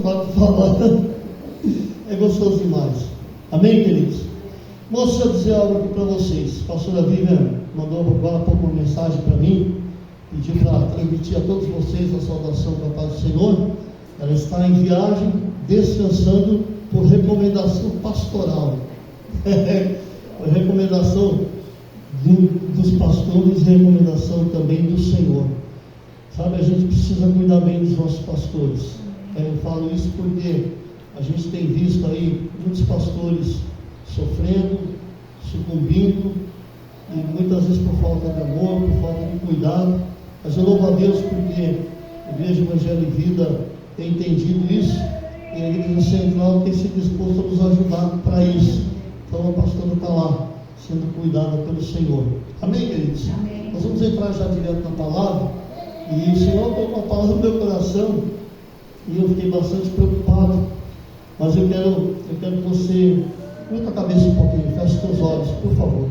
pode falar. É gostoso demais. Amém, queridos? Moço, deixa eu dizer algo aqui para vocês. A pastora Vivian mandou agora há pouco uma mensagem para mim, pediu para transmitir a todos vocês a saudação da paz do Senhor. Ela está em viagem, descansando por recomendação pastoral. Por recomendação dos pastores e recomendação também do Senhor. Sabe, a gente precisa cuidar bem dos nossos pastores. Eu falo isso porque a gente tem visto aí muitos pastores sofrendo, sucumbindo, e muitas vezes por falta de amor, por falta de cuidado. Mas eu louvo a Deus porque a Igreja Evangelho e Vida tem entendido isso, e a Igreja Central tem se disposto a nos ajudar para isso. Então a pastora está lá, sendo cuidada pelo Senhor. Amém, queridos? Amém. Nós vamos entrar já direto na palavra, e o Senhor colocou uma palavra no meu coração, e eu fiquei bastante preocupado. Mas eu quero que você curta a cabeça um pouquinho, feche os teus olhos, por favor.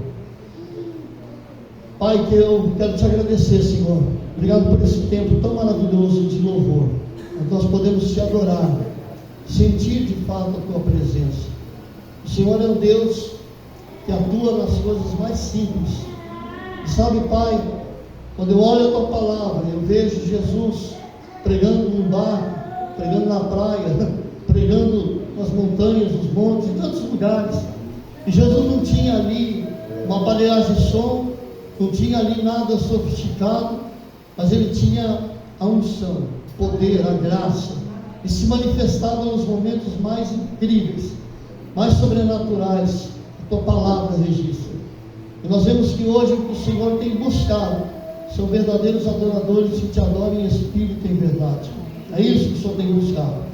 Pai, que eu quero te agradecer, Senhor. Obrigado por esse tempo tão maravilhoso de louvor. Nós podemos te adorar, sentir de fato a tua presença. O Senhor é um Deus que atua nas coisas mais simples. E sabe, Pai, quando eu olho a tua palavra, eu vejo Jesus pregando num barco, pregando na praia, pregando nas montanhas, nos montes, em tantos lugares. E Jesus não tinha ali uma aparelhagem de som, não tinha ali nada sofisticado, mas ele tinha a unção, o poder, a graça, e se manifestava nos momentos mais incríveis, mais sobrenaturais, a tua palavra registra. E nós vemos que hoje o que o Senhor tem buscado são verdadeiros adoradores que te adoram em espírito e em verdade. É isso que o Senhor tem buscado.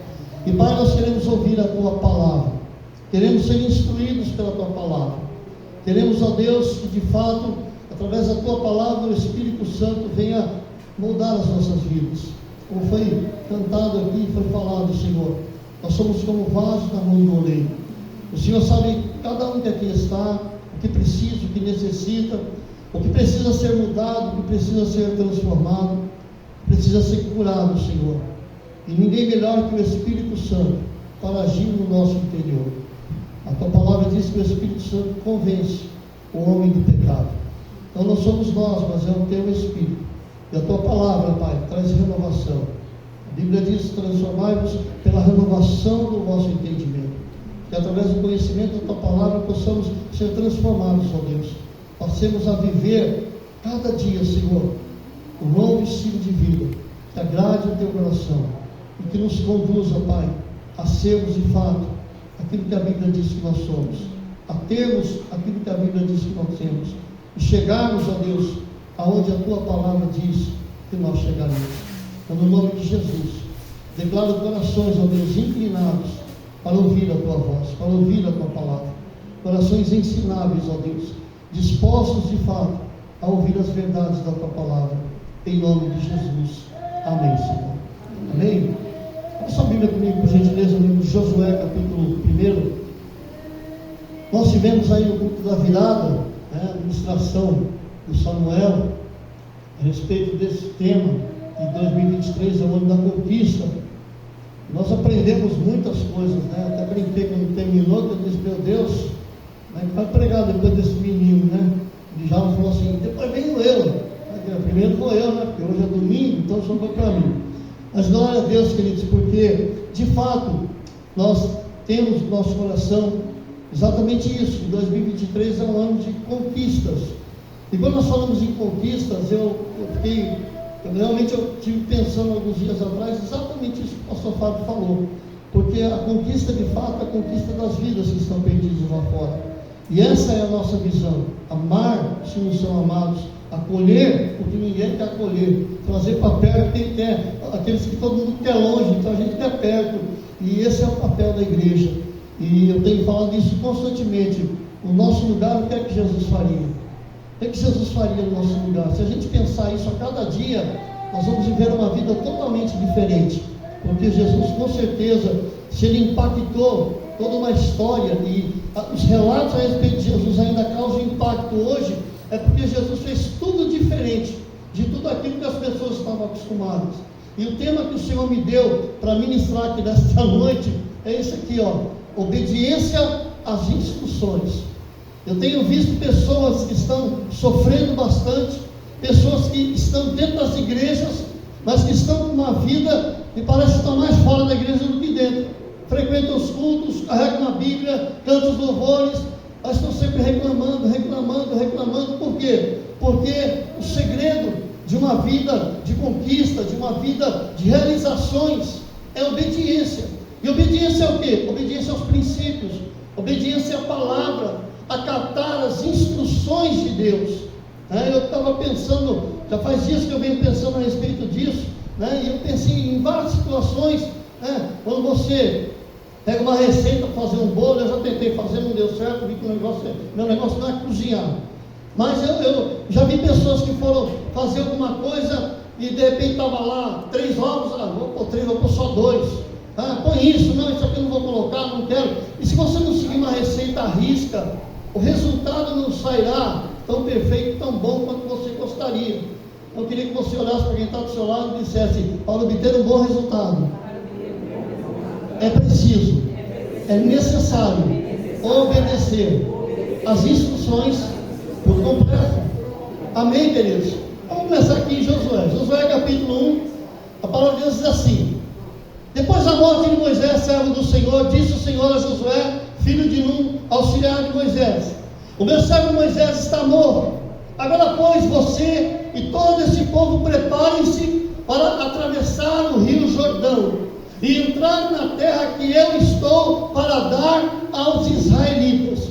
E Pai, nós queremos ouvir a tua palavra, queremos ser instruídos pela tua palavra, queremos, ó Deus, que de fato, através da tua palavra, o Espírito Santo venha moldar as nossas vidas. Como foi cantado aqui, foi falado, Senhor, nós somos como vasos na mão do oleiro. O Senhor sabe cada um que aqui está, o que precisa, o que necessita, o que precisa ser mudado, o que precisa ser transformado, precisa ser curado, Senhor. E ninguém melhor que o Espírito Santo para agir no nosso interior. A tua palavra diz que o Espírito Santo convence o homem do pecado. Então não somos nós, mas é o teu Espírito. E a tua palavra, Pai, traz renovação. A Bíblia diz: transformai-vos pela renovação do vosso entendimento. Que através do conhecimento da tua palavra possamos ser transformados, ó Deus. Passemos a viver cada dia, Senhor, um novo estilo de vida que agrade o teu coração e que nos conduza, Pai, a sermos de fato aquilo que a Bíblia diz que nós somos, a termos aquilo que a Bíblia diz que nós temos, e chegarmos, ó Deus, aonde a tua palavra diz que nós chegaremos. Então, no nome de Jesus, declaro corações, ó Deus, inclinados para ouvir a tua voz, para ouvir a tua palavra, corações ensináveis, ó Deus, dispostos de fato a ouvir as verdades da tua palavra, em nome de Jesus. Amém, Senhor. Amém? Abra sua Bíblia comigo, por gentileza, no livro de Josué, capítulo 1. Nós tivemos aí no culto da virada, a ministração do Samuel a respeito desse tema, que 2023 é o ano da conquista. Nós aprendemos muitas coisas, né? Até brinquei quando terminou, que eu disse: meu Deus, como é que vai pregar depois desse menino, né? Ele já falou assim: depois venho eu. Primeiro vou eu, né? Porque hoje é domingo, então sobrou para mim. Mas glória a Deus, queridos, porque de fato nós temos no nosso coração exatamente isso. Que 2023 é um ano de conquistas. E quando nós falamos em conquistas, eu realmente estive pensando alguns dias atrás exatamente isso que o pastor Fábio falou. Porque a conquista, de fato, é a conquista das vidas que estão perdidas lá fora. E essa é a nossa visão: amar os que não são amados, acolher o que ninguém quer acolher, trazer para perto quem quer, aqueles que todo mundo quer longe, então a gente quer perto. E esse é o papel da igreja. E eu tenho falado isso constantemente. No nosso lugar, o que é que Jesus faria? O que é que Jesus faria no nosso lugar? Se a gente pensar isso a cada dia, nós vamos viver uma vida totalmente diferente. Porque Jesus, com certeza, se ele impactou toda uma história, e os relatos a respeito de Jesus ainda causam impacto hoje, é porque Jesus fez tudo diferente de tudo aquilo que as pessoas estavam acostumadas. E o tema que o Senhor me deu para ministrar aqui nesta noite é esse aqui, obediência às instruções. Eu tenho visto pessoas que estão sofrendo bastante, pessoas que estão dentro das igrejas, mas que estão com uma vida que parece estar mais fora da igreja do que dentro. Frequentam os cultos, carregam a Bíblia, cantam os louvores, mas estão sempre reclamando. Por quê? Porque o segredo de uma vida de conquista, de uma vida de realizações, é obediência. E obediência é o quê? Obediência aos princípios, obediência à palavra, acatar as instruções de Deus. Eu estava pensando, já faz dias que eu venho pensando a respeito disso, e eu pensei em várias situações, quando você pega uma receita para fazer um bolo. Eu já tentei fazer, não deu certo, vi que meu negócio não é cozinhar. Mas eu já vi pessoas que foram fazer alguma coisa e de repente estava lá 3 ovos, vou pôr 3, vou pôr só 2. Põe isso, não, isso aqui eu não vou colocar, não quero. E se você não seguir uma receita à risca, o resultado não sairá tão perfeito, tão bom quanto você gostaria. Eu queria que você olhasse para quem está do seu lado e dissesse: para obter um bom resultado, é preciso, é necessário obedecer as instruções por completo. Amém, queridos? Vamos começar aqui em Josué. Josué capítulo 1, a palavra de Deus diz assim: depois da morte de Moisés, servo do Senhor, disse o Senhor a Josué, filho de Nun, auxiliar de Moisés: o meu servo Moisés está morto. Agora, pois, você e todo esse povo preparem-se para atravessar o rio Jordão e entrar na terra que eu estou para dar aos israelitas.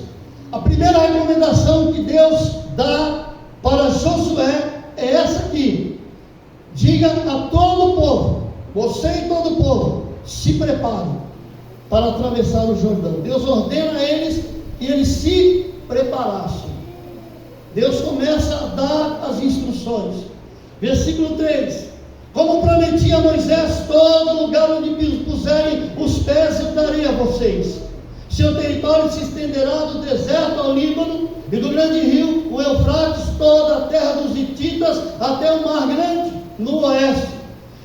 A primeira recomendação que Deus dá para Josué é essa aqui: diga a todo o povo, você e todo o povo, se preparem para atravessar o Jordão. Deus ordena a eles que eles se preparassem. Deus começa a dar as instruções. Versículo 3: como prometi a Moisés, todo lugar onde puserem os pés eu darei a vocês. Seu território se estenderá do deserto ao Líbano e do grande rio, o Eufrates, toda a terra dos hititas, até o mar grande, no oeste.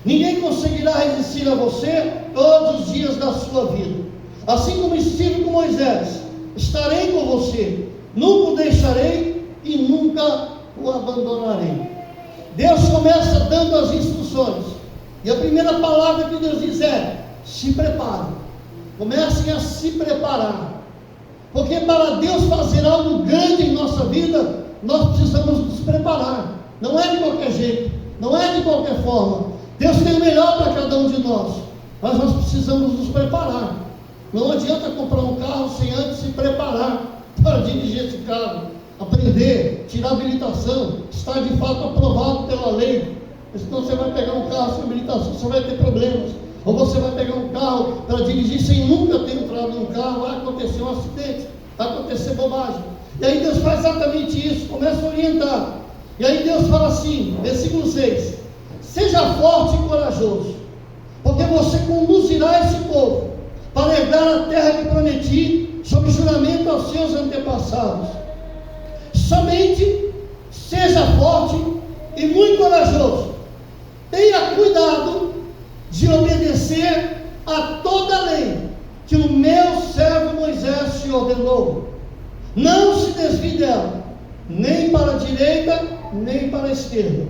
Ninguém conseguirá resistir a você todos os dias da sua vida. Assim como estive com Moisés, estarei com você, nunca o deixarei e nunca o abandonarei. Deus começa dando as instruções, e a primeira palavra que Deus diz é: se prepare. Comecem a se preparar, porque para Deus fazer algo grande em nossa vida, nós precisamos nos preparar. Não é de qualquer jeito, não é de qualquer forma. Deus tem o melhor para cada um de nós, mas nós precisamos nos preparar. Não adianta comprar um carro sem antes se preparar para dirigir esse carro, aprender, tirar habilitação, estar de fato aprovado pela lei. Senão você vai pegar um carro sem habilitação, você vai ter problemas. Ou você vai pegar um carro para dirigir sem nunca ter entrado num carro, vai acontecer um acidente, vai acontecer bobagem. E aí Deus faz exatamente isso, começa a orientar. E aí Deus fala assim, versículo 6: seja forte e corajoso, porque você conduzirá esse povo para herdar a terra que prometi, sob juramento aos seus antepassados. Somente seja forte e muito corajoso. Tenha cuidado de obedecer a toda a lei que o meu servo Moisés te ordenou. Não se desvie dela, nem para a direita, nem para a esquerda,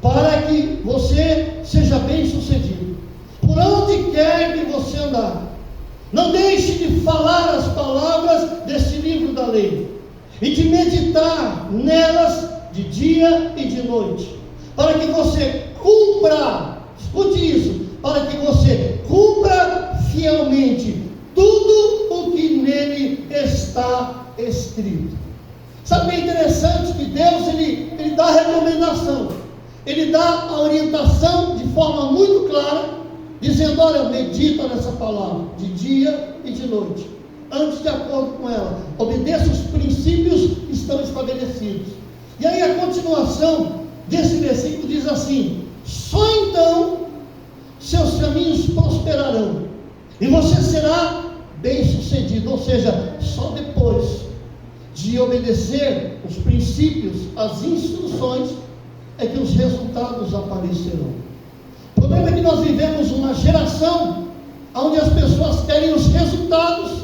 para que você seja bem sucedido por onde quer que você andar. Não deixe de falar as palavras deste livro da lei e de meditar nelas de dia e de noite, para que você cumpra, escute isso, para que você cumpra fielmente tudo o que nele está escrito. Sabe, é interessante que Deus ele dá a recomendação, ele dá a orientação de forma muito clara, dizendo: olha, medita nessa palavra de dia e de noite, antes de acordo com ela, obedeça os princípios que estão estabelecidos. E aí a continuação desse versículo diz assim: só então seus caminhos prosperarão e você será bem sucedido. Ou seja, só depois de obedecer os princípios, as instruções, é que os resultados aparecerão. O problema é que nós vivemos uma geração onde as pessoas querem os resultados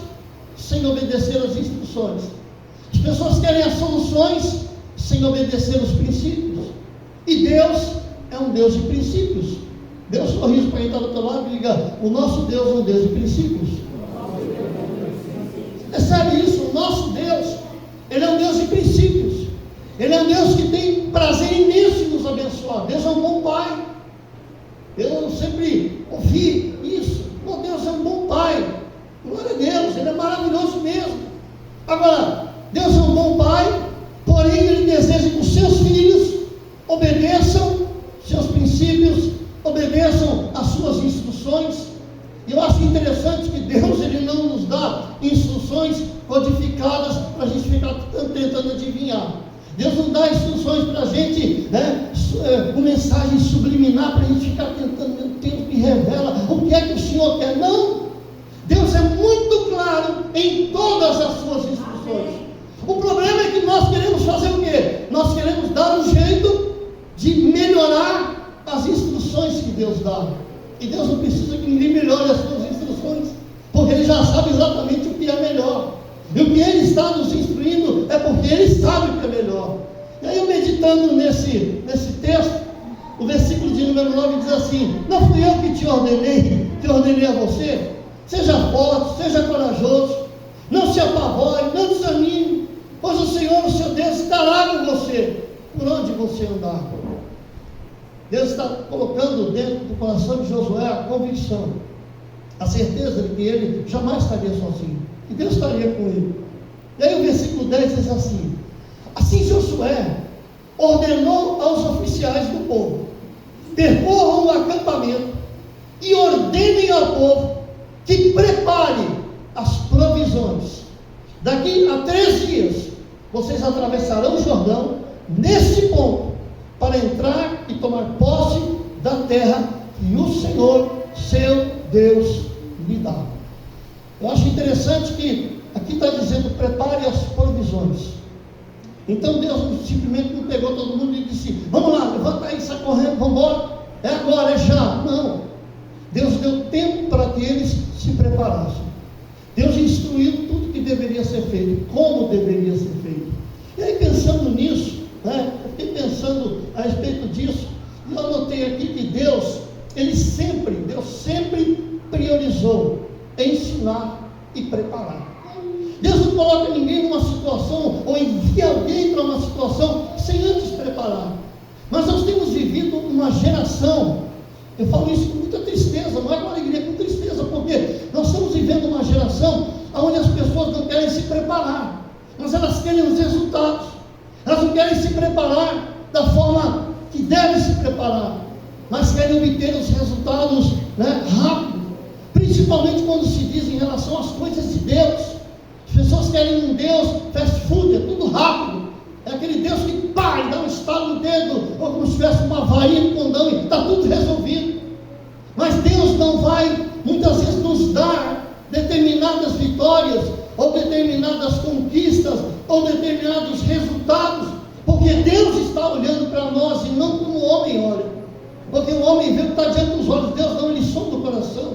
sem obedecer às instruções. As pessoas querem as soluções sem obedecer os princípios. E Deus é um Deus de princípios. Deus sorriso para quem está do outro lado e diga: o nosso Deus é um Deus de princípios. Percebe isso? O nosso Deus, Ele é um Deus de princípios. Ele é um Deus que tem prazer imenso em nos abençoar. Deus é um bom Pai. Eu sempre ouvi isso. Oh, Deus é um bom Pai. Glória a Deus, Ele é maravilhoso mesmo. Agora, Deus é um bom Pai, porém Ele deseja que os seus filhos obedeçam seus princípios, obedeçam às suas instruções. E eu acho interessante que Deus, Ele não nos dá instruções codificadas para a gente ficar tentando adivinhar. Deus não dá instruções para a gente, com mensagem subliminar, para a gente ficar tentando, meu Deus, me revela o que é que o Senhor quer. Não! Deus é muito claro em todas as suas instruções. O problema é que nós queremos fazer o quê? Nós queremos dar um jeito de melhorar as instruções que Deus dá. E Deus não precisa que ninguém melhore as suas instruções, porque Ele já sabe exatamente o que é melhor. E o que Ele está nos instruindo é porque Ele sabe o que é melhor. E aí eu meditando nesse texto, o versículo de número 9 diz assim: não fui eu que te ordenei a você? Seja forte, seja corajoso, não se apavore, não desanime, pois o Senhor, o seu Deus, estará com você, por onde você andar. Deus está colocando dentro do coração de Josué a convicção, a certeza de que ele jamais estaria sozinho, que Deus estaria com ele. E aí o versículo 10 diz assim: assim Josué ordenou aos oficiais do povo: percorram o acampamento e ordenem ao povo que prepare as provisões. Daqui a 3 dias vocês atravessarão o Jordão nesse ponto, para entrar e tomar posse da terra que o Senhor, seu Deus, lhe dá. Eu acho interessante que aqui está dizendo: prepare as provisões. Então Deus simplesmente não pegou todo mundo e disse: vamos lá, levanta aí, sai correndo, vamos embora, é agora, é já. Não, Deus deu tempo para que eles se preparassem. Deus instruiu tudo que deveria ser feito, como deveria ser feito. E aí, pensando nisso, eu fiquei pensando a respeito disso, e eu anotei aqui que Deus sempre priorizou ensinar e preparar. Deus não coloca ninguém numa situação, ou envia alguém para uma situação sem antes preparar. Mas nós temos vivido uma geração, eu falo isso com muita tristeza, não é com alegria, com tristeza, porque nós estamos vivendo uma geração onde as pessoas não querem se preparar, mas elas querem os resultados. Elas não querem se preparar da forma que devem se preparar, mas querem obter os resultados rápido, principalmente quando se diz em relação às coisas de Deus. As pessoas querem um Deus fast food, é tudo rápido, é aquele Deus que dá um estalo no dedo, ou como se tivesse uma varinha no condão e está tudo resolvido. Mas Deus não vai muitas vezes nos dar determinadas vitórias, ou determinadas conquistas, ou determinados resultados, porque Deus está olhando para nós e não como o homem olha, porque o homem vê o que está diante dos olhos. Deus não, Ele sonda o coração.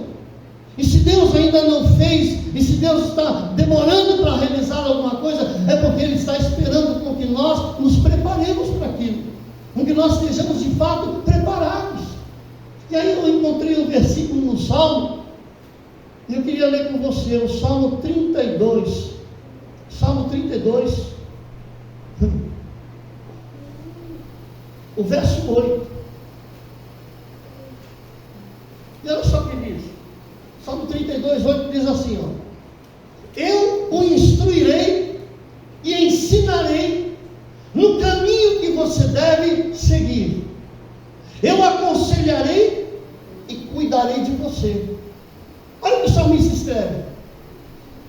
E se Deus ainda não fez, e se Deus está demorando para realizar alguma coisa, é porque Ele está esperando com que nós nos preparemos para aquilo, com que nós estejamos de fato preparados. E aí eu encontrei um versículo no Salmo, e eu queria ler com você o Salmo 32. Salmo 32, o verso 8. E olha só o que diz. Salmo 32, 8 diz assim: eu o instruirei e ensinarei no caminho que você deve seguir. Eu aconselharei e cuidarei de você. Olha o que o salmista escreve.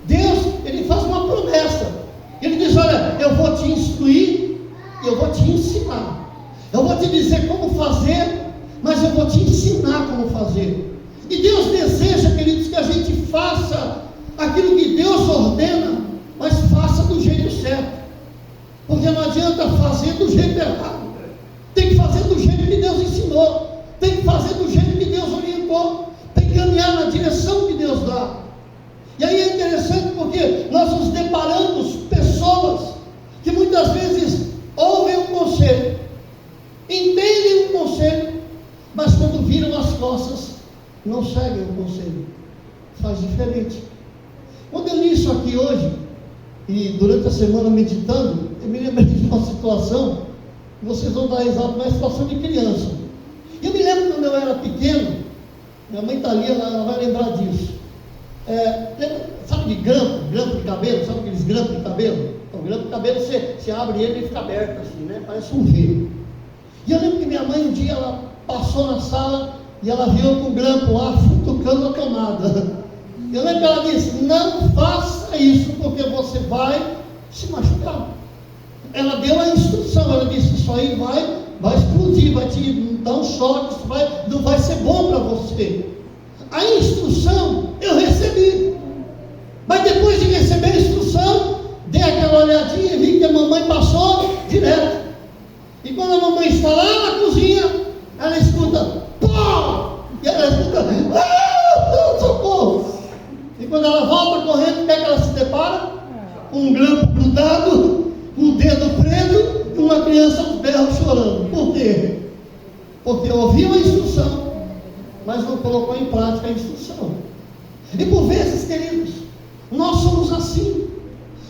Deus, Ele faz uma promessa. Ele diz: olha, eu vou te instruir e eu vou te ensinar. Eu vou te dizer como fazer, mas eu vou te ensinar como fazer. E Deus deseja, queridos, que a gente faça aquilo que Deus ordena, mas faça do jeito certo. Porque não adianta fazer do jeito errado. Tem que fazer do jeito que Deus ensinou. Tem que fazer do jeito que porque nós nos deparamos pessoas que muitas vezes ouvem um conselho, entendem um conselho, mas quando viram as costas, não seguem o conselho, faz diferente. Quando eu li isso aqui hoje, e durante a semana meditando, eu me lembrei de uma situação, vocês vão dar risada, uma situação de criança. Eu me lembro quando eu era pequeno, minha mãe está ali, ela vai lembrar disso. Sabe de grampo de cabelo? Sabe aqueles grampos de cabelo? O grampo de cabelo, você abre ele e fica aberto assim, né? Parece um V. E eu lembro que minha mãe um dia, ela passou na sala e ela viu com o grampo lá, futucando a tomada. Eu lembro que ela disse: não faça isso, porque você vai se machucar. Ela deu a instrução, ela disse: isso aí vai explodir, vai te dar um choque, isso não vai ser bom para você. A instrução eu recebi, mas depois de receber a instrução, dei aquela olhadinha e vi que a mamãe passou direto. E quando a mamãe está lá na cozinha, ela escuta pó, e ela escuta socorro. E quando ela volta correndo, o que é que ela se depara? Um grampo grudado, um dedo preso e uma criança aos berros chorando. Por quê? Porque ouviu a instrução, mas não colocou em prática a instrução. E por vezes, queridos, nós somos assim,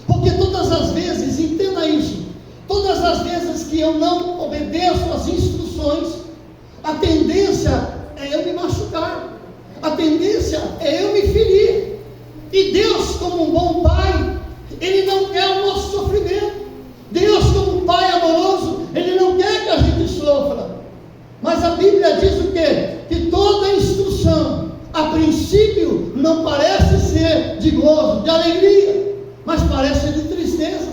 porque todas as vezes, entenda isso, todas as vezes que eu não obedeço às instruções, a tendência é eu me machucar, a tendência é eu me ferir. E Deus, como um bom pai, Ele não quer o nosso sofrimento. Deus, como um pai amoroso, Ele não quer que a gente sofra. Mas a Bíblia diz o quê? Que toda instrução, a princípio, não parece ser de gozo, de alegria, mas parece ser de tristeza.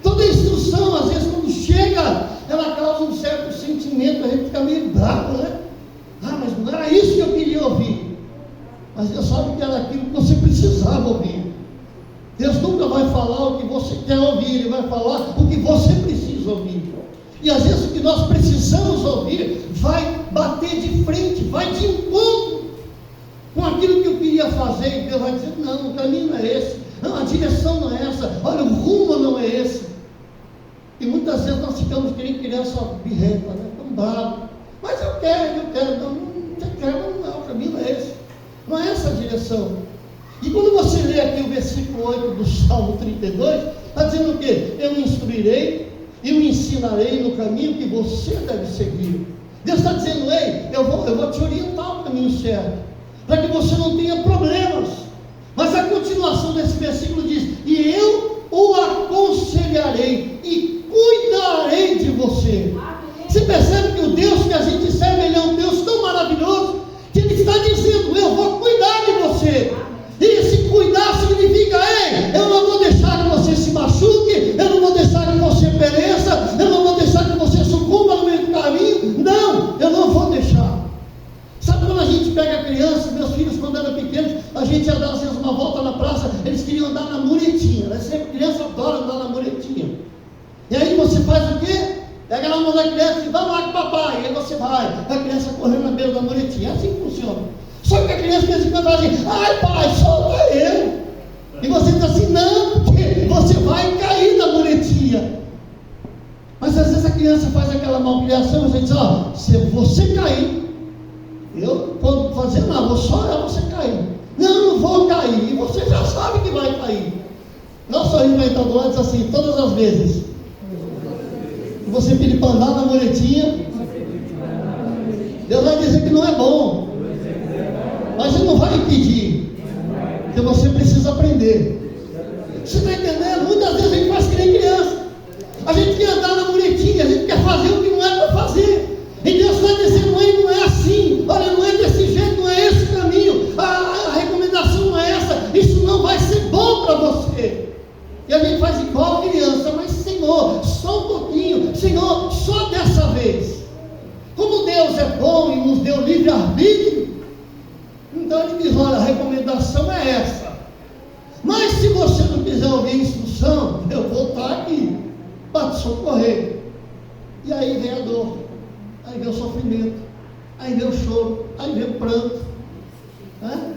Toda instrução, às vezes, quando chega, ela causa um certo sentimento, a gente fica meio bravo, né? Mas não era isso que eu queria ouvir. Mas Deus sabe que era aquilo que você precisava ouvir. Deus nunca vai falar o que você quer ouvir, Ele vai falar o que você precisa ouvir. E às vezes o que nós precisamos ouvir vai bater de frente, vai de encontro com aquilo que eu queria fazer, e Deus vai dizer: não, o caminho não é esse, não, a direção não é essa, olha, o rumo não é esse. E muitas vezes nós ficamos que nem criança birrenta, né? Tão bravo. Mas eu quero, não, o caminho não é esse, não é essa a direção. E quando você lê aqui o versículo 8 do Salmo 32, está dizendo o quê? Eu me instruirei e me ensinarei no caminho que você deve seguir. Deus está dizendo: ei, eu vou te orientar ao caminho certo, para que você não tenha problemas. Mas a continuação desse versículo diz: e eu o aconselharei e cuidarei de você. Você percebe que o Deus que a gente serve, Ele é um Deus tão maravilhoso, que Ele está dizendo: eu vou cuidar de você. E esse cuidar significa: ei, eu não vou deixar que você se machuque, eu não vou deixar que você pereça, eu não vou deixar que você sucumba no meio do caminho. Não, eu não vou deixar. Sabe quando a gente pega a criança, meus filhos quando eram pequenos, a gente ia dar às vezes uma volta na praça, eles queriam andar na muretinha, né? Sempre criança adora andar na muretinha. E aí você faz o quê? Pega na mão da criança e diz: vamos lá com o papai. E aí você vai, a criança correndo na beira da muretinha. É assim que funciona. Só que a criança pensa que fala assim: ai pai, solta eu. E você diz assim: não, porque você vai cair na muretinha. Mas às vezes a criança faz aquela malcriação, você diz: ó, se você cair, eu vou fazer nada, vou só olhar você cair. Não vou cair. E você já sabe que vai cair. Nosso filho vai estar do lado e diz assim: todas as vezes que você pedir para andar na muretinha, Deus vai dizer que não é bom. Mas Ele não vai impedir, porque você precisa aprender. Você está entendendo? Muitas vezes a gente faz que nem criança. A gente quer andar na muretinha, a gente quer fazer o que não é para fazer. E Deus está dizendo: não é assim, olha, não é desse jeito, não é esse o caminho, a recomendação não é essa, isso não vai ser bom para você. E a gente faz igual criança: mas Senhor, só um pouquinho, Senhor, só dessa vez. Como Deus é bom e nos deu livre-arbítrio, então Ele diz: olha, a recomendação é essa. Mas se você não quiser ouvir a instrução, eu vou estar aqui para te socorrer. E aí vem a dor, aí vem o sofrimento, aí vem o choro, aí vem o pranto, né?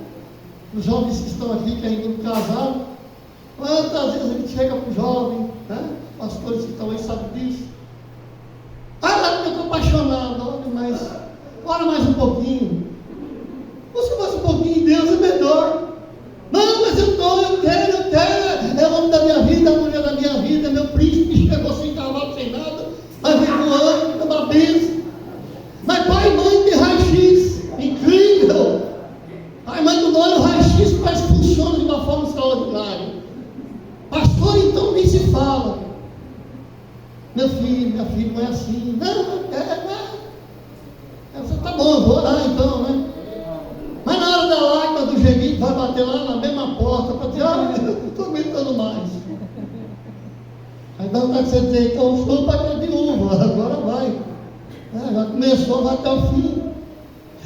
Os jovens que estão aqui, que ainda não casaram, Quantas vezes a gente chega para o jovem, né? Pastores que talvez sabem disso. Ah, eu estou apaixonado. Olha, mas ora mais um pouquinho. Você mais um pouquinho, Deus é melhor. Não, mas eu quero. É o homem da minha vida, a mulher da minha vida, meu príncipe, chegou sem cavalo, sem nada, mas vem voando, é uma bênção. Mas pai e mãe tem raio-x, incrível. Pai e mãe do olho, o raio-x parece que funciona de uma forma extraordinária. Pastor, então nem se fala. Meu filho, minha filha, não é assim. Não. Tá bom, eu vou orar então, né? Mas na hora da lágrima, do gemido, vai bater lá na mesma porta para dizer, eu não estou aguentando mais. Aí dá vontade de você dizer, então estou para de uva, agora vai. Já começou, vai até o fim.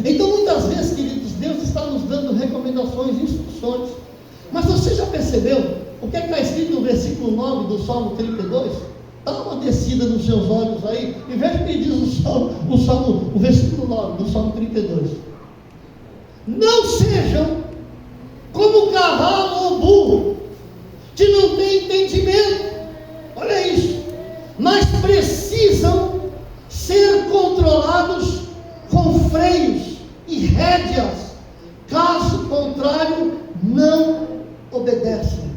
Então muitas vezes, queridos, Deus está nos dando recomendações, instruções. Mas você já percebeu o que está escrito no versículo 9 do Salmo 32? Dá uma descida nos seus olhos aí e veja o que diz o versículo 9 do Salmo 32. Não sejam como o cavalo ou o burro, que não tem entendimento. Olha isso. Mas precisam ser controlados com freios e rédeas. Caso contrário, não obedecem.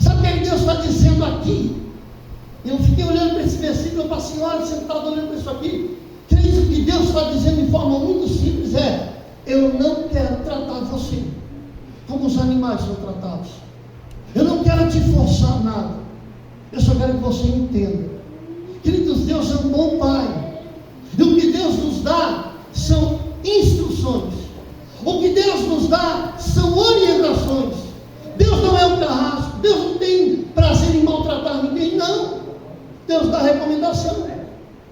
Sabe o que Deus está dizendo aqui? Eu fiquei olhando para esse versículo, para a senhora sentada olhando para isso aqui. Creio que Deus está dizendo de forma muito simples: eu não quero tratar você como os animais são tratados. Eu não quero te forçar nada. Eu só quero que você entenda. Queridos, Deus é um bom Pai. E o que Deus nos dá são instruções. O que Deus nos dá são orientações. Deus não é um carrasco. Deus não tem prazer em maltratar ninguém, não. Deus dá recomendação.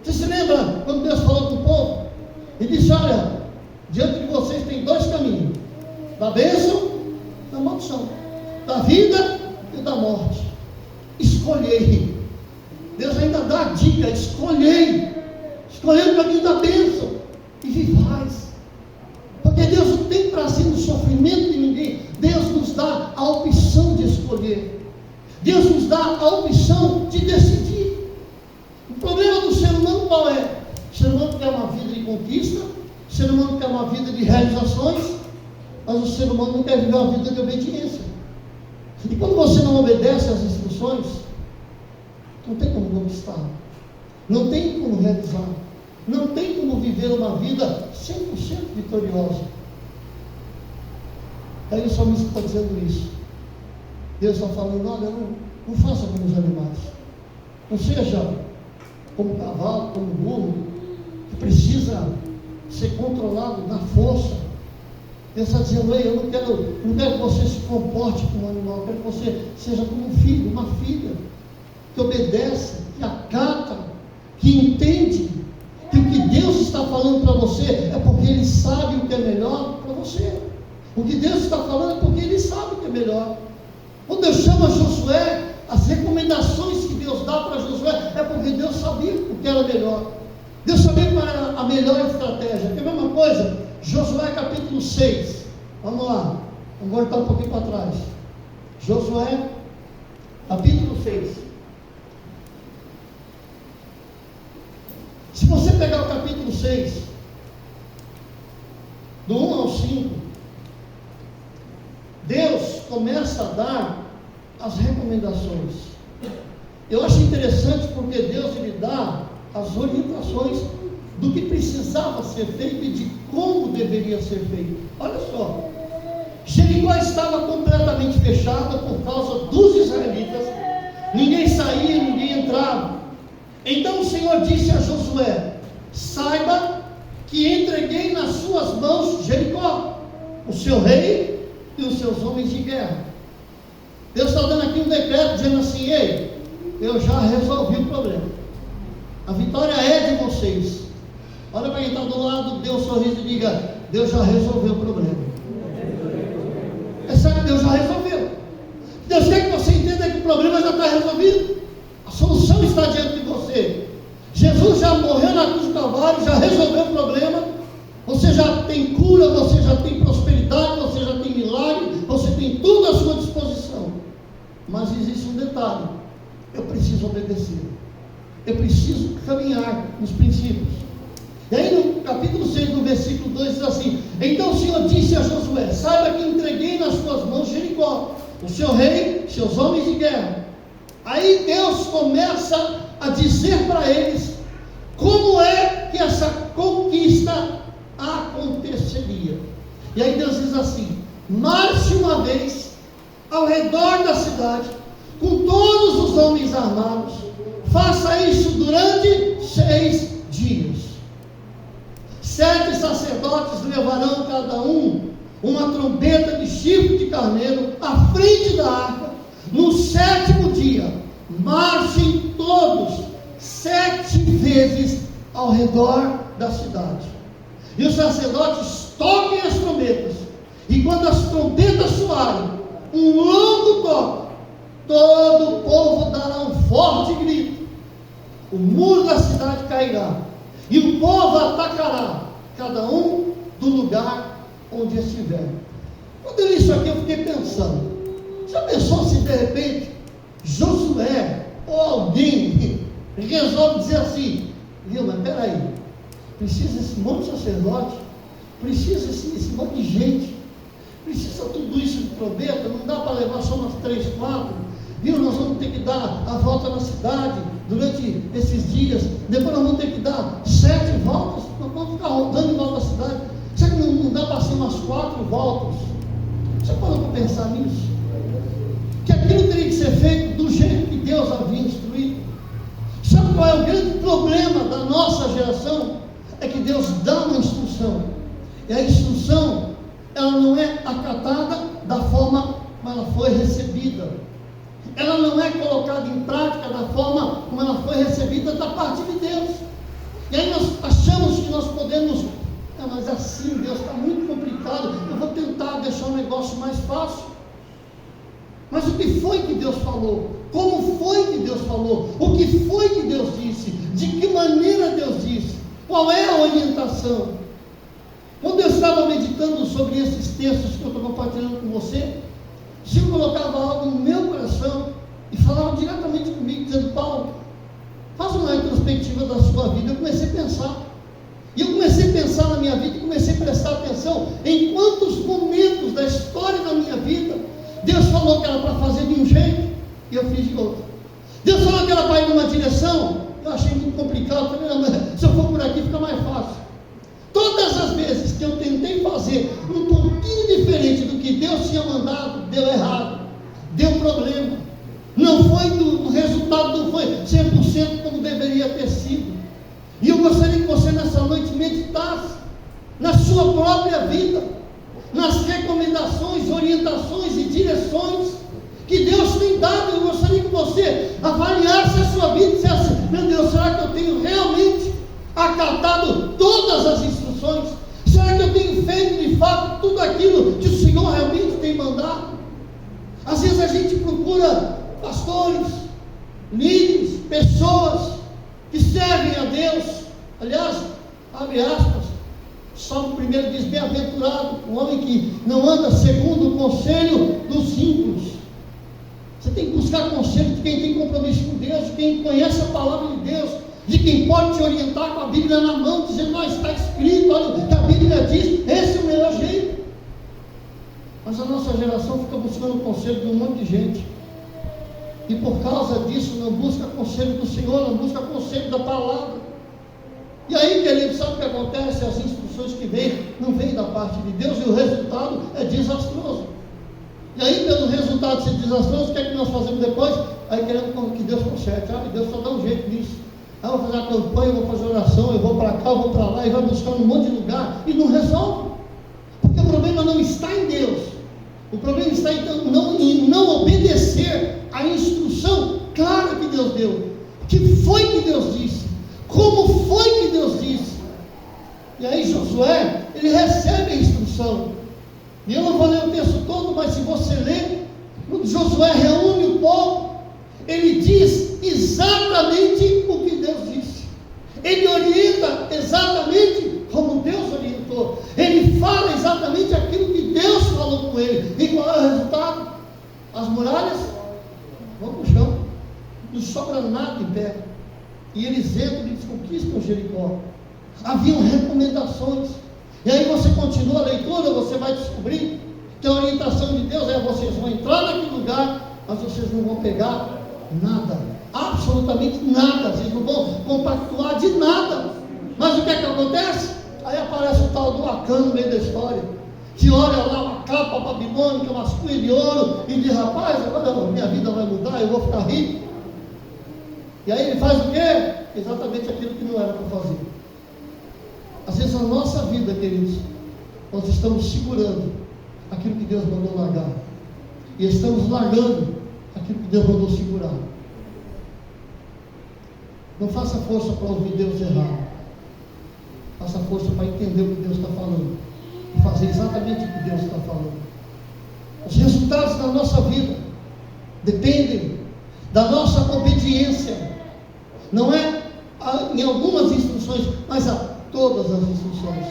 Você se lembra quando Deus falou com o povo? Ele disse: olha, diante de vocês tem dois caminhos: da bênção e da maldição, da vida e da morte. Escolhei. Deus ainda dá a dica: escolhei o caminho da bênção e vivais. Porque Deus não tem prazer no sofrimento de ninguém. Deus nos dá a opção de escolher. Deus nos dá a opção de decidir. O problema do ser humano qual é? O ser humano quer uma vida de conquista, o ser humano quer uma vida de realizações, mas o ser humano não quer viver uma vida de obediência. E quando você não obedece às instruções, não tem como conquistar, não tem como realizar, não tem como viver uma vida 100% vitoriosa. Aí o salmista está dizendo isso. Deus está falando: olha, não faça como os animais, não seja como o cavalo, como o burro, que precisa ser controlado na força. Deus está dizendo: ei, eu não quero que você se comporte como um animal, eu quero que você seja como um filho, uma filha, que obedece, que acata, que entende que o que Deus está falando para você é porque Ele sabe o que é melhor para você. O que Deus está falando é porque Ele sabe o que é melhor. Quando Deus chama Josué, as recomendações que Deus dá para Josué é porque Deus sabia o que era melhor. Deus sabia qual era a melhor estratégia. Que é a mesma coisa, Josué capítulo 6. Vamos lá, vamos voltar um pouquinho para trás. Josué capítulo 6. Se você pegar o capítulo 6, do 1 ao 5, Deus começa a dar as recomendações. Eu acho interessante porque Deus ele dá as orientações do que precisava ser feito e de como deveria ser feito. Olha só, Jericó estava completamente fechada por causa dos israelitas, ninguém saía, ninguém entrava. Então o Senhor disse a Josué: saiba que entreguei nas suas mãos Jericó, o seu rei e os seus homens de guerra. Deus está dando aqui um decreto dizendo assim: ei, eu já resolvi o problema, a vitória é de vocês. Olha para quem está do lado, dê um sorriso e diga: Deus já resolveu o problema. É sério, Deus já resolveu. Deus quer que você entenda que o problema já está resolvido. A solução está diante de você. Jesus já morreu na cruz do Calvário, já resolveu o problema. Você já tem cura, você já tem prosperidade, você já tem milagre, você tem tudo à sua disposição. Mas existe um detalhe: eu preciso obedecer, eu preciso caminhar nos princípios. E aí no capítulo 6, no versículo 2, diz assim: então o Senhor disse a Josué: saiba que entreguei nas suas mãos Jericó, o seu rei, seus homens de guerra. Aí Deus começa a dizer para eles como é que essa conquista aconteceria. E aí Deus diz assim: marche uma vez ao redor da cidade com todos os homens armados, faça isso durante 6 dias. 7 sacerdotes levarão cada um uma trombeta de chifre de carneiro à frente da arca. No 7º dia, marchem todos 7 vezes ao redor da cidade. E os sacerdotes toquem as trombetas. E quando as trombetas soarem um longo toque, todo o povo dará um forte grito. O muro da cidade cairá, e o povo atacará, cada um do lugar onde estiver. Quando eu li isso aqui, eu fiquei pensando: já pensou se de repente Josué ou alguém resolve dizer assim: viu, mas peraí, precisa esse monte de sacerdote, precisa esse monte de gente, precisa tudo isso de trombeta, não dá para levar só umas 3, 4, viu, nós vamos ter que dar a volta na cidade durante esses dias, depois nós vamos ter que dar 7 voltas, nós vamos ficar rodando em volta da cidade. Será que não dá para ser umas 4 voltas? Você parou para pensar nisso? Que aquilo teria que ser feito do jeito que Deus havia instruído. Sabe qual é o grande problema da nossa geração? É que Deus dá uma instrução, e a instrução, ela não é acatada da forma como ela foi recebida, ela não é colocada em prática da forma como ela foi recebida da parte de Deus. E aí nós achamos que nós podemos: mas assim, Deus, está muito complicado, eu vou tentar deixar o negócio mais fácil. Mas o que foi que Deus falou? Como foi que Deus falou? O que foi que Deus disse? De que maneira Deus disse? Qual é a orientação? Quando eu estava meditando sobre esses textos que eu estou compartilhando com você, o Senhor colocava algo no meu coração e falava diretamente comigo, dizendo: Paulo, faz uma retrospectiva da sua vida. Eu comecei a pensar. E eu comecei a pensar na minha vida e comecei a prestar atenção em quantos momentos da história da minha vida Deus falou que era para fazer de um jeito e eu fiz de outro. Deus falou que era para ir numa direção, eu achei muito complicado. Falei: não, mas se eu for por aqui fica mais fácil. Todas as vezes que eu tentei fazer um pouquinho diferente do que Deus tinha mandado, deu errado, deu problema. Não foi o resultado não foi 100% como deveria ter sido. E eu gostaria que você nessa noite meditasse na sua própria vida, nas recomendações, orientações e direções que Deus tem dado. Eu gostaria que você avaliasse a sua vida e dissesse: meu Deus, será que eu tenho realmente acatado todas as instruções? Será que eu tenho feito de fato tudo aquilo que o Senhor realmente tem mandado? Às vezes a gente procura pastores, líderes, pessoas que servem a Deus. Aliás, abre aspas, Salmo 1 diz: bem-aventurado o homem que não anda segundo o conselho dos ímpios. Você tem que buscar conselho de quem tem compromisso com Deus, de quem conhece a palavra de Deus, de quem pode te orientar com a Bíblia na mão, dizendo: não, está escrito, olha o que a Bíblia diz, esse é o melhor jeito. Mas a nossa geração fica buscando o conselho de um monte de gente, e por causa disso não busca conselho do Senhor, não busca conselho da palavra. E aí, querido, sabe o que acontece? As instruções que vêm, não vêm da parte de Deus, e o resultado é desastroso. E aí, pelo resultado de ser desastroso, o que é que nós fazemos depois? Aí queremos que Deus conserte. Deus só dá um jeito nisso. Eu vou fazer a campanha, eu vou fazer oração, eu vou para cá, eu vou para lá, e vai buscar um monte de lugar, e não resolve. Porque o problema não está em Deus. O problema está em não obedecer a instrução clara que Deus deu. O que foi que Deus disse? Como foi que Deus disse? E aí Josué, ele recebe a instrução. E eu não vou ler o texto todo, mas se você ler, quando Josué reúne o povo, ele diz exatamente o que Deus disse. Ele orienta exatamente como Deus orientou. Ele fala exatamente aquilo que Deus falou com ele. E qual é o resultado? As muralhas sobra nada em pé. E eles entram e conquistam Jericó. Haviam recomendações. E aí você continua a leitura, você vai descobrir que a orientação de Deus é: vocês vão entrar naquele lugar, mas vocês não vão pegar nada, absolutamente nada, vocês não vão compactuar de nada. Mas o que é que acontece? Aí aparece o tal do Acã no meio da história, que olha lá uma capa babilônica, umas cuias de ouro, e diz: rapaz, agora minha vida vai mudar, eu vou ficar rico. E aí ele faz o quê? Exatamente aquilo que não era para fazer. Às vezes na nossa vida, queridos, nós estamos segurando aquilo que Deus mandou largar, e estamos largando aquilo que Deus mandou segurar. Não faça força para ouvir Deus errado, faça força para entender o que Deus está falando e fazer exatamente o que Deus está falando. Os resultados da nossa vida dependem da nossa obediência, não é em algumas instruções, mas a todas as instruções,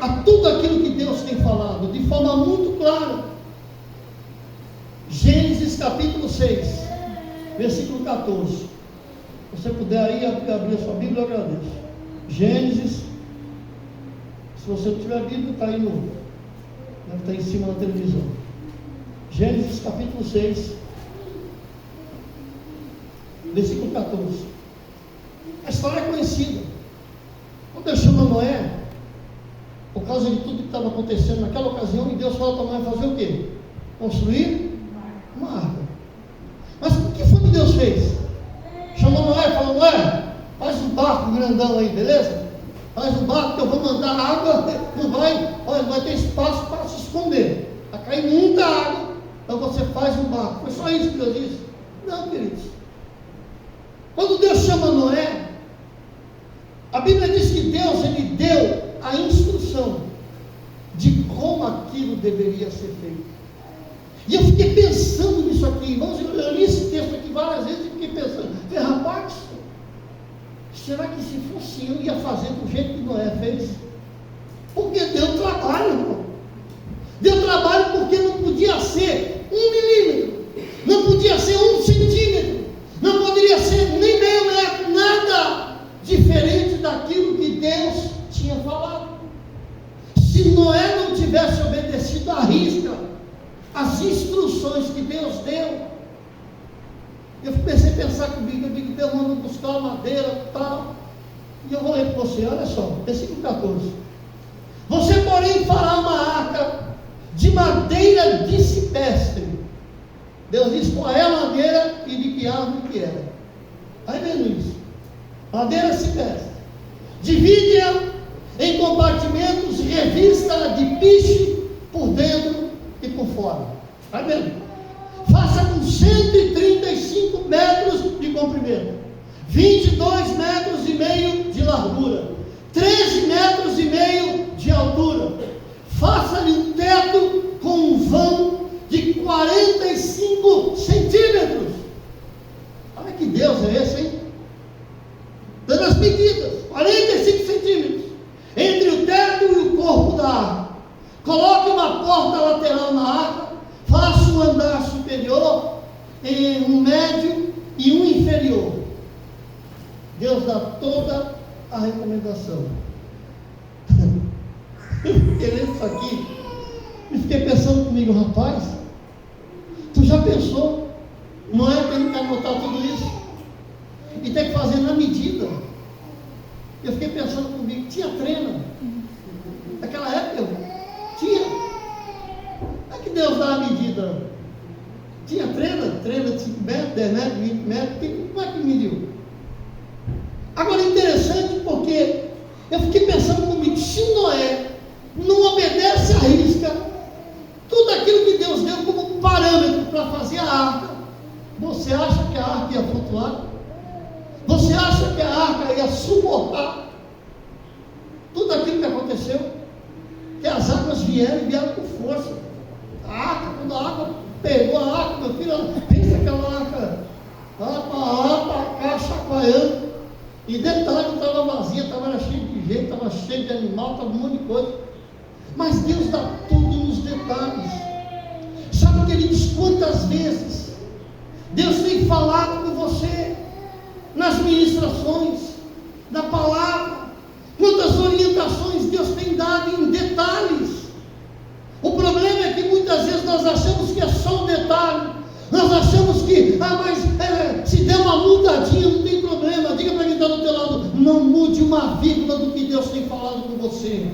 a tudo aquilo que Deus tem falado, de forma muito clara. Gênesis capítulo 6, versículo 14. Se você puder aí abrir a sua Bíblia, eu agradeço. Gênesis, se você não tiver a Bíblia, está aí deve estar em cima da televisão. Gênesis capítulo 6, versículo 14. A história é conhecida. Quando Deus chama Noé, por causa de tudo que estava acontecendo naquela ocasião, e Deus fala para Noé fazer o quê? Construir uma arca. Mas o que foi que Deus fez? Chamou Noé e falou: Noé, faz um barco grandão aí, beleza? Faz um barco que eu vou mandar água, não vai ter espaço para se esconder. Vai cair muita água, então você faz um barco. Foi só isso que Deus disse? Não, queridos. Quando Deus chama Noé, a Bíblia diz que Deus, ele deu a instrução de como aquilo deveria ser feito. E eu fiquei pensando nisso aqui, irmãos, eu li esse texto aqui várias vezes e fiquei pensando: rapaz, será que se fosse eu ia fazer do jeito que Noé fez? Porque deu trabalho, irmão. Deu trabalho porque não podia ser 1 milímetro, não podia ser 1 centímetro, não poderia ser nem meio metro, nada diferente daquilo que Deus tinha falado. Se Noé não tivesse obedecido à risca as instruções que Deus deu, eu comecei a pensar comigo, eu digo: Deus mandou buscar uma madeira e tal, e eu vou ler para você, olha só, versículo 14: você porém fará uma arca de madeira de cipestre. Deus diz qual é a madeira e de que árvore que era. Aí vendo isso, madeira cipestre, divide-a em compartimentos, revista de piche por dentro e por fora. Está vendo? Faça com 135 metros de comprimento, 22 metros e meio de largura, 13 metros e meio de altura. Faça-lhe um teto com um vão de 45 centímetros. Olha que Deus é esse, hein? Dando as medidas, 45 centímetros entre o teto e o corpo da arca. Coloque uma porta lateral na arca, faça um andar superior, um médio e um inferior. Deus dá toda a recomendação. Eu fiquei lendo isso aqui e fiquei pensando comigo: rapaz, tu já pensou? Não é tendo que anotar tudo isso e ter que fazer na medida? Eu fiquei pensando comigo: tinha treina naquela época? Tinha. Não é que Deus dá a medida. Tinha treina de 5 metros, 10 metros, 20 metros. Como é que mediu? Agora é interessante porque eu fiquei pensando comigo: se Noé não obedece à risca tudo aquilo que Deus deu como parâmetro para fazer a arca, você acha que a arca ia flutuar? Você acha que a arca ia suportar tudo aquilo que aconteceu? Que as águas vieram com força. A arca, quando a água pegou a arca, meu filho, pensa aquela arca lá para cá, chacoalhando. E detalhe, não estava vazia, estava cheio de gente, estava cheio de animal, estava um monte de coisa. Mas Deus dá tudo nos detalhes. Sabe, queridos, quantas vezes Deus tem falado com você que, se der uma mudadinha, não tem problema. Diga para quem está do teu lado, não mude uma vírgula do que Deus tem falado com você.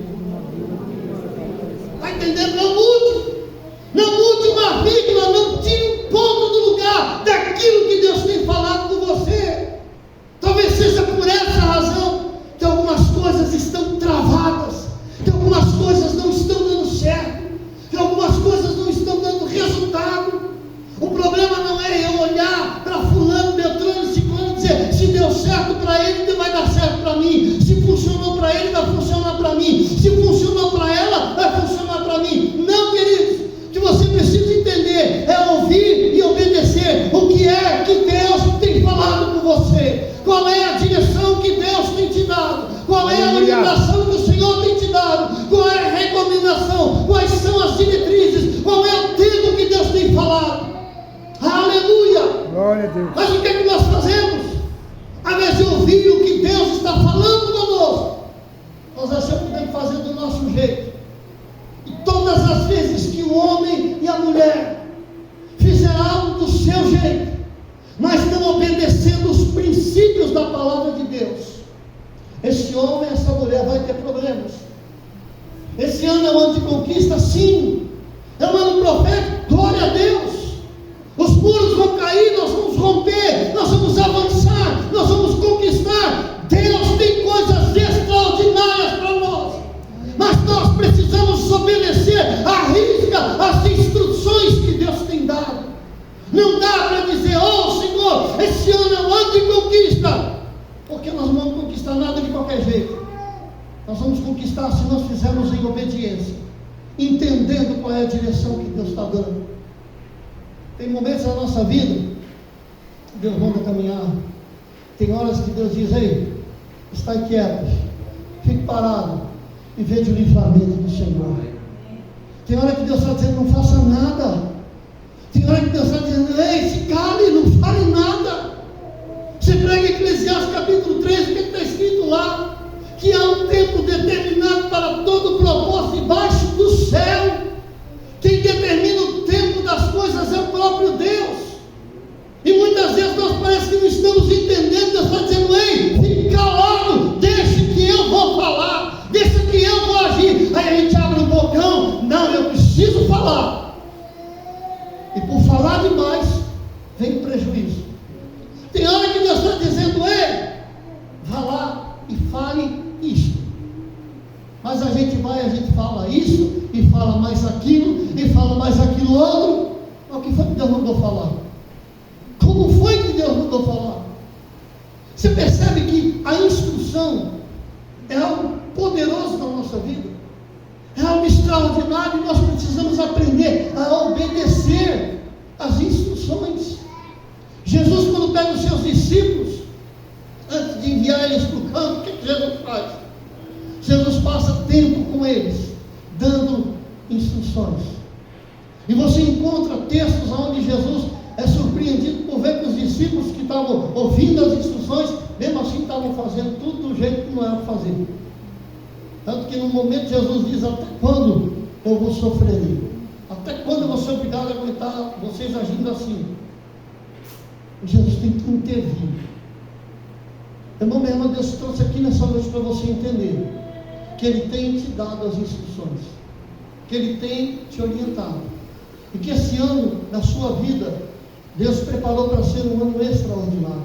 Está entendendo? Não mude. Não mude uma vírgula, não tire um ponto do lugar daquilo que Deus tem falado com você. Talvez seja por essa razão que algumas coisas estão travadas, que algumas coisas não estão dando certo, que algumas coisas não estão dando resultado. O problema não é eu olhar para fulano, Beltrano, Ciclano e dizer, se deu certo para ele, vai dar certo para mim. Se funcionou para ele, vai funcionar para mim. Se funcionou para ela, vai funcionar para mim. Não, queridos. O que você precisa entender é ouvir e obedecer o que é que Deus tem falado com você. Qual é a direção que Deus tem te dado? Qual é a orientação que o Senhor tem te dado? Qual é a recomendação? Quais são as diretrizes? Qual é o tempo que Deus tem falado? Aleluia! Glória a Deus. Mas o que é que nós fazemos? Ao invés de ouvir o que Deus está falando conosco, nós achamos que podemos fazer do nosso jeito. E todas as vezes que o homem e a mulher fizeram algo do seu jeito, mas não obedecendo os princípios da palavra de Deus, esse homem e essa mulher vai ter problemas. Esse ano é um ano de conquista, sim. É um ano profético, glória a Deus. Os muros vão cair, nós vamos romper, nós vamos avançar, nós vamos conquistar. Deus tem coisas extraordinárias para nós, mas nós precisamos obedecer à risca as instruções que Deus tem dado. Não dá para dizer, Senhor, esse ano é um ano de conquista, porque nós não vamos conquistar nada de qualquer jeito. Nós vamos conquistar se nós fizermos em obediência, entendendo qual é a direção que Deus está dando. Tem momentos na nossa vida, Deus manda caminhar. Tem horas que Deus diz, ei, está quieto, fique parado e veja o livramento do Senhor. Tem hora que Deus está dizendo, não faça nada. Tem hora que Deus está dizendo, ei, se cale, não fale nada. Você prega Eclesiastes capítulo 13, o que está escrito lá? Que há um tempo determinado para todo propósito debaixo do céu. Quem determina o tempo das coisas é o próprio Deus. E muitas vezes nós parece que não estamos entendendo. Deus está dizendo, ei, fique calado, deixe que eu vou falar, deixa que eu vou agir. Aí a gente abre um bocão, não, eu preciso falar. E por falar demais, vem o prejuízo. Tem hora que Deus está dizendo, ei, vá lá e fale isto. Mas a gente vai, a gente fala isso, e fala mais aquilo, e fala mais aquilo outro. Mas o que foi que Deus mandou falar? Como foi que Deus mandou falar? Você percebe que a instrução é algo poderoso na nossa vida, é algo extraordinário, e nós precisamos aprender a obedecer as instruções. Jesus, quando pega os seus discípulos, antes de enviar eles para o campo, o que Jesus faz? Jesus passa tempo com eles, dando instruções. E você encontra textos onde Jesus é surpreendido por ver que os discípulos que estavam ouvindo as instruções, mesmo assim estavam fazendo tudo do jeito que não era para fazer. Tanto que no momento Jesus diz, até quando eu vos sofrerei? Até quando eu vou ser obrigado a aguentar vocês agindo assim? E Jesus tem que intervir. Irmão, minha irmã, Deus trouxe aqui nessa noite para você entender que Ele tem te dado as instruções, que Ele tem te orientado, e que esse ano, na sua vida, Deus preparou para ser um ano extraordinário.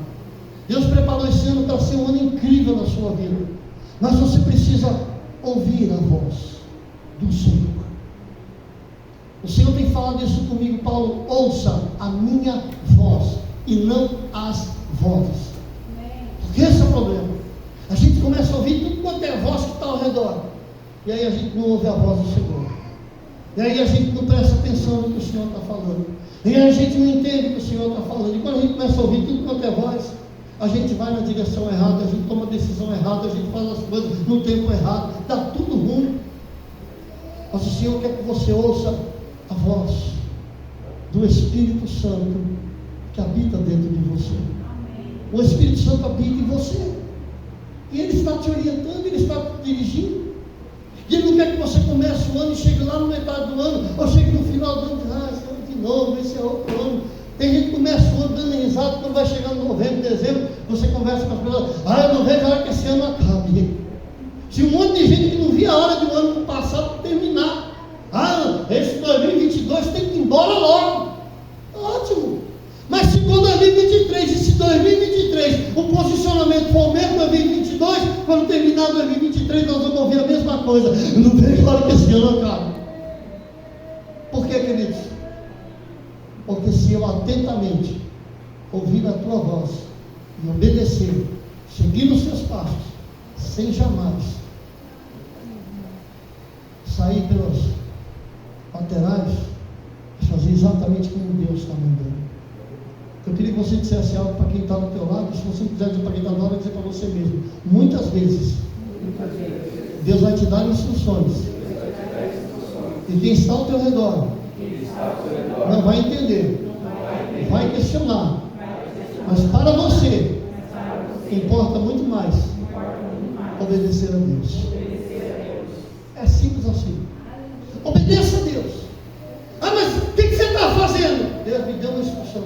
Deus preparou esse ano para ser um ano incrível na sua vida, mas você precisa ouvir a voz do Senhor. O Senhor tem falado isso comigo, Paulo, ouça a minha voz e não as vozes. Porque esse é o problema. A gente começa a ouvir tudo quanto é voz que está ao redor, e aí a gente não ouve a voz do Senhor, e aí a gente não presta atenção no que o Senhor está falando, e aí a gente não entende o que o Senhor está falando, e quando a gente começa a ouvir tudo quanto é voz, a gente vai na direção errada, a gente toma a decisão errada, a gente faz as coisas no tempo errado, dá tudo ruim. Mas o Senhor quer que você ouça a voz do Espírito Santo que habita dentro de você. O Espírito Santo habita em você, e Ele está te orientando, Ele está te dirigindo. E Ele não quer que você comece o ano e chegue lá no metade do ano, ou chegue no final do ano e diz, esse ano de novo, esse é outro ano. Tem gente que começa o ano dando risada, quando vai chegando novembro, dezembro, você conversa com as pessoas, eu não vejo a hora que esse ano acabe. Se um monte de gente que não via a hora de o ano passado terminar, esse 2022 tem que ir embora logo. Ótimo. Mas se for 2023, e se 2023 o posicionamento for o mesmo 2022, quando terminar 2023 nós vamos ouvir a mesma coisa. Eu não vejo a hora que esse ano acabe. Por que, queridos? Porque se eu atentamente ouvir a tua voz e obedecer, seguir os teus passos, sem jamais sair pelas laterais e fazer exatamente como Deus está mandando. Eu queria que você dissesse algo para quem está do teu lado. Se você não quiser dizer para quem está do lado, dizer para você mesmo. Muitas vezes Deus vai te dar instruções, e quem está ao teu redor não vai entender, vai questionar, mas para você importa muito mais obedecer a Deus. É simples assim. Obedeça a Deus. Mas o que você está fazendo? Deus me deu uma instrução.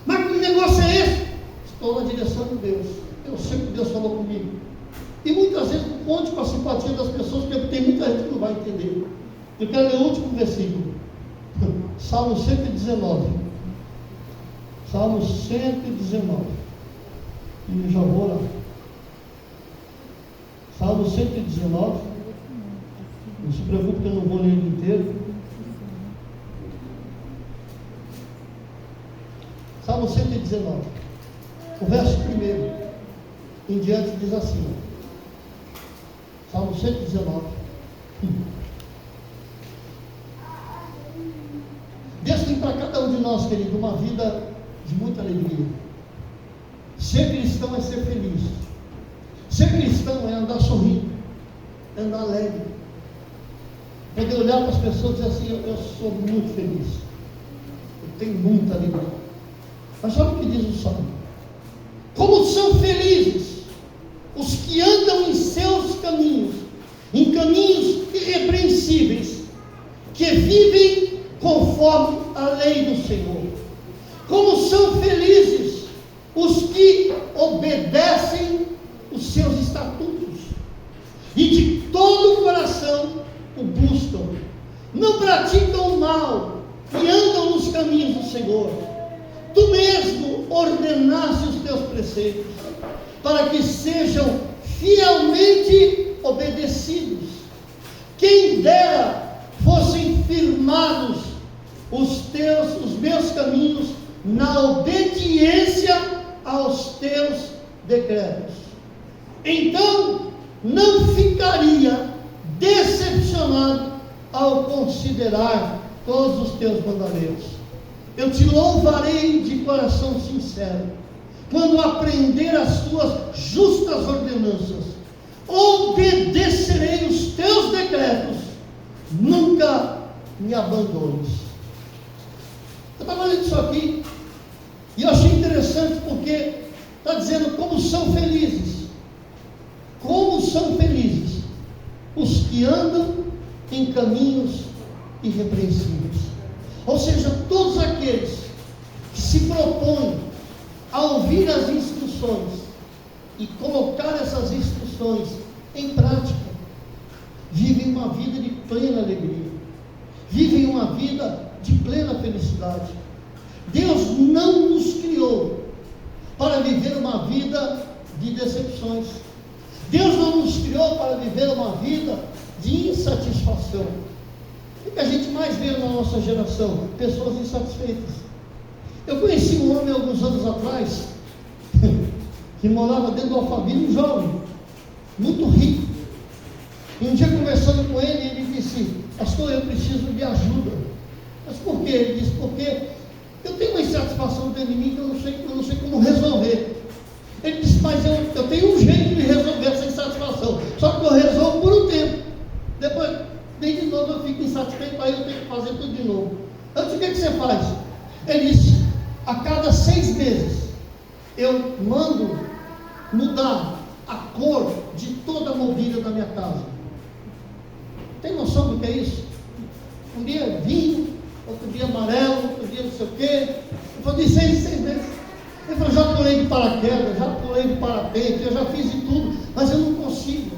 Mas que negócio é esse? Estou na direção de Deus. Eu sei que Deus falou comigo. E muitas vezes não conte com a simpatia das pessoas, porque tem muita gente que não vai entender. Eu quero ler o último versículo. Salmo 119. Salmo 119. E eu já vou lá. Salmo 119. Não se preocupe que eu não vou ler ele inteiro. Salmo 119. O verso 1 em diante diz assim. Salmo 119. Deus tem para cada um de nós, querido, uma vida de muita alegria. Ser cristão é ser feliz. Ser cristão é andar sorrindo, é andar alegre. Poder olhar para as pessoas e dizer assim, eu sou muito feliz. Eu tenho muita alegria. Mas olha o que diz o Salmo. Como são felizes os que andam em seus caminhos, em caminhos irrepreensíveis, que vivem conforme a lei do Senhor. Como são felizes os que obedecem os seus estatutos e de todo o coração o buscam, não praticam o mal e andam nos caminhos do Senhor. Tu mesmo ordenaste os teus preceitos para que sejam fielmente obedecidos. Quem dera fossem firmados os meus caminhos na obediência aos teus decretos. Então não ficaria decepcionado ao considerar todos os teus mandamentos. Eu te louvarei de coração sincero, quando aprender as tuas justas ordenanças. Obedecerei os teus decretos, nunca me abandones. Eu estava lendo isso aqui, e eu achei interessante, porque está dizendo como são felizes. Como são felizes os que andam em caminhos irrepreensíveis. Ou seja, todos aqueles que se propõem a ouvir as instruções e colocar essas instruções em prática, vivem uma vida de plena alegria, vivem uma vida de plena felicidade. Deus não nos criou para viver uma vida de decepções. Deus não nos criou para viver uma vida de insatisfação. O que a gente mais vê na nossa geração? Pessoas insatisfeitas. Eu conheci um homem alguns anos atrás, que morava dentro de uma família, um jovem, muito rico. E um dia, conversando com ele, ele disse: pastor, eu preciso de ajuda. Mas por quê? Ele disse: porque eu tenho uma insatisfação dentro de mim que eu não sei como resolver. Ele disse: mas eu tenho um jeito de resolver essa insatisfação, só que eu resolvo por um tempo. Depois, de novo, eu fico insatisfeito, aí eu tenho que fazer tudo de novo. Antes, o que você faz? Ele disse: a cada 6 meses eu mando mudar a cor de toda a mobília da minha casa. Tem noção do que é isso? Um dia vinho, outro dia amarelo, outro dia não sei o quê. Foi de 6 em 6 meses. Ele falou, já pulei de paraquedas, já pulei de parapente, eu já fiz de tudo, mas eu não consigo.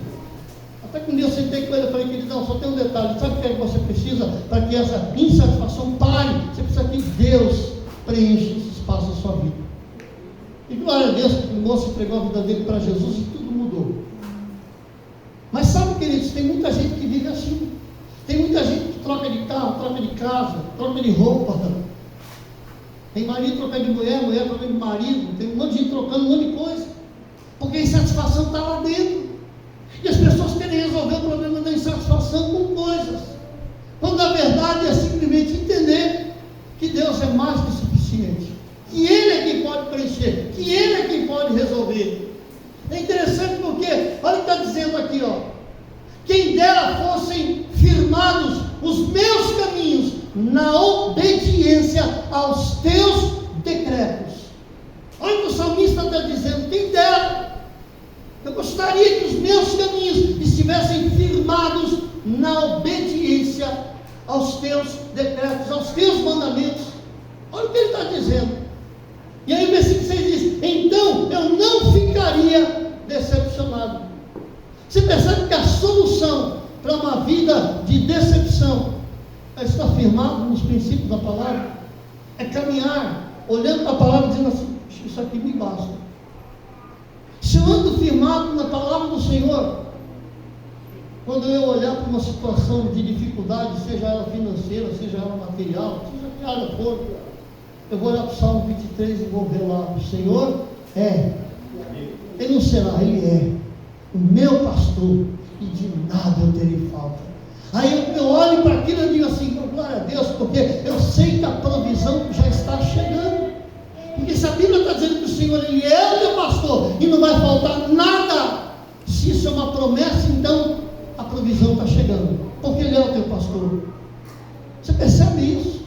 Até que um dia eu sentei com ele e falei, querido, não, só tem um detalhe, sabe o que é que você precisa para que essa insatisfação pare? Você precisa que Deus preencha esse espaço da sua vida. E glória a Deus, que o moço entregou a vida dele para Jesus e tudo mudou. Mas sabe, queridos, tem muita gente que vive assim. Tem muita gente que troca de carro, troca de casa, troca de roupa. Tem marido trocando de mulher, mulher trocando de marido. Tem um monte de gente trocando um monte de coisa. Porque a insatisfação está lá dentro. E as pessoas querem resolver o problema da insatisfação com coisas. Quando na verdade é simplesmente entender que Deus é mais que suficiente. Que Ele é quem pode preencher. Que Ele é quem pode resolver. É interessante porque, olha o que está dizendo aqui, ó. Quem dera fossem firmados os meus caminhos na obediência aos teus decretos. Olha o que o salmista está dizendo, quem dera. Eu gostaria que os meus caminhos estivessem firmados na obediência aos teus decretos, aos teus mandamentos. Olha o que ele está dizendo. E aí o versículo 6 diz, então eu não ficaria decepcionado. Você percebe que a solução para uma vida de decepção é estar firmado nos princípios da palavra, é caminhar, olhando para a palavra e dizendo assim, isso aqui me basta. Se eu ando firmado na palavra do Senhor, quando eu olhar para uma situação de dificuldade, seja ela financeira, seja ela material, seja que área for, eu vou olhar para o Salmo 23 e vou ver lá, o Senhor é, Ele não será, Ele é o meu pastor, e de nada eu terei falta. Aí eu olho para aquilo e digo assim, glória a Deus, porque eu sei que a provisão já está chegando. Porque se a Bíblia está dizendo que o Senhor Ele é o teu pastor e não vai faltar nada, se isso é uma promessa, então a provisão está chegando, porque Ele é o teu pastor. Você percebe isso?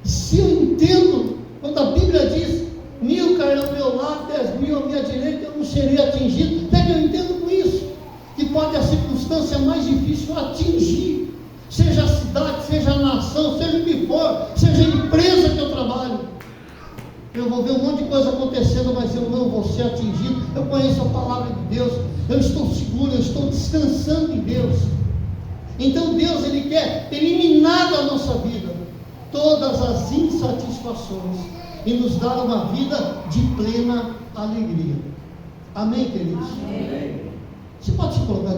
Se eu entendo, quando a Bíblia diz 1000 cairão ao meu lado, 10.000 à minha direita, eu não serei atingido. Até que eu entendo com isso, que pode a circunstância mais difícil atingir, seja a cidade, seja a nação, seja o que for, seja a empresa que eu trabalho. Eu vou ver um monte de coisa acontecendo, mas eu não vou ser atingido. Eu conheço a palavra de Deus, eu estou seguro, eu estou descansando em Deus. Então Deus, Ele quer eliminar da nossa vida todas as insatisfações e nos dar uma vida de plena alegria. Amém, queridos? Amém. Você pode se colocar.